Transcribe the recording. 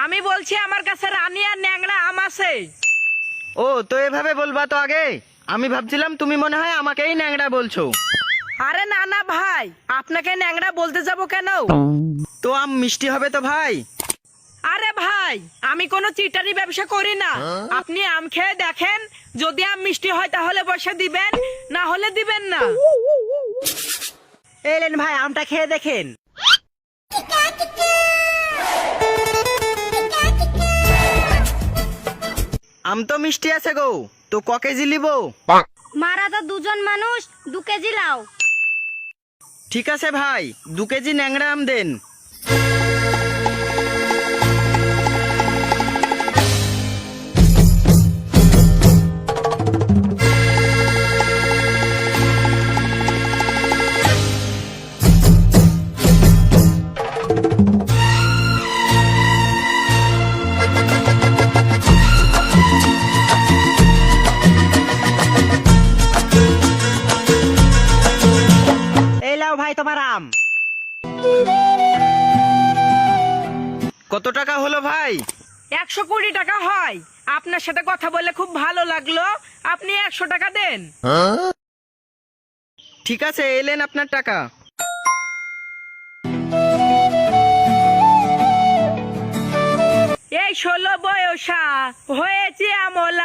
আমি বলছি আমার কাছে রানী আর ন্যাংরা আম আছে। ও তো এভাবে বলবা তো আগে, আমি ভাবছিলাম তুমি মনে হয় আমাকেই ন্যাংরা বলছো। আরে না না ভাই, আপনাকে ন্যাংরা বলতে যাব কেন? তো আম মিষ্টি হবে তো ভাই? আরে ভাই, আমি কোনো চিটারি ব্যবসা করি না। আপনি আম খেয়ে দেখেন, যদি আম মিষ্টি হয় তাহলে পয়সা দিবেন, না হলে দিবেন না। এলেন ভাই, আমটা খেয়ে দেখেন। আম তো মিষ্টি আছে গো, তো ক কেজি লিবো? মারা তো দুজন মানুষ, 2 কেজি লাও। ঠিক আছে ভাই, 2 কেজি ন্যাংরা আম দেন। এই লাও ভাই তোমার আম। কত টাকা হলো ভাই? 120 টাকা হয়। আপনার সাথে কথা বলে খুব ভালো লাগলো, আপনি 100 টাকা দেন। ঠিক আছে, এলেন আপনার টাকা। এই 16 বয়সা হয়েছে আমলা।